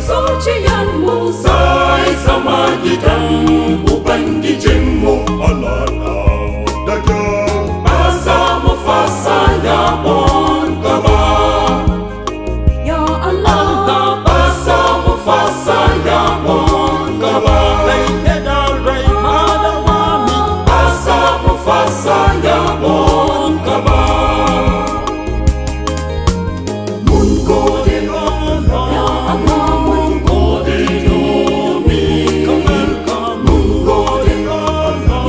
Zuciyarmu sai zama gidan Ubangijinmu. Allah da kyau. Ba za mu fasa yabon ka ba. Ya Allah, ba za mu fasa yabon ka ba. Ba za mu fasa yabon ka ba. Mun gode ya Allah, mun gode domin mun gode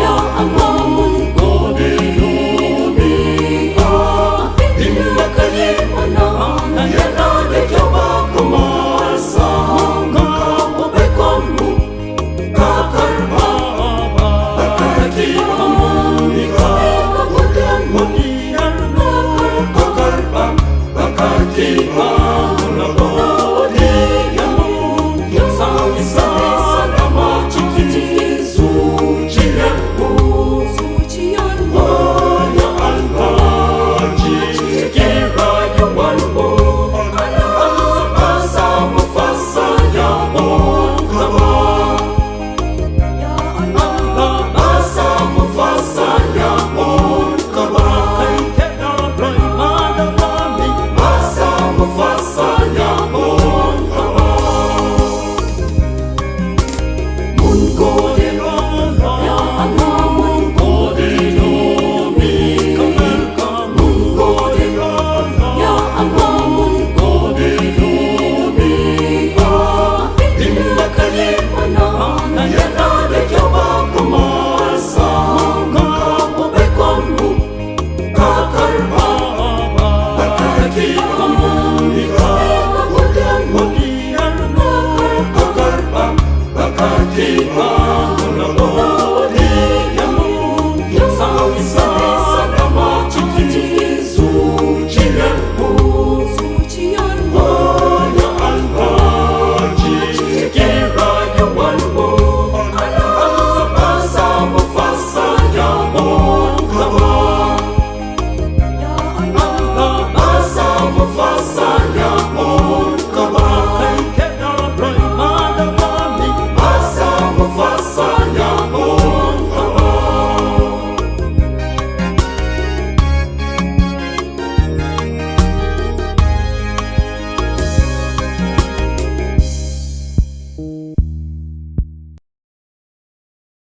ya Allah, mun gode domin abin da ka yi mana yana da kyau ba kamar sa. Mun kawo baikonmu ka karba da kake mun ka gudanmu ka karba da kake Come on.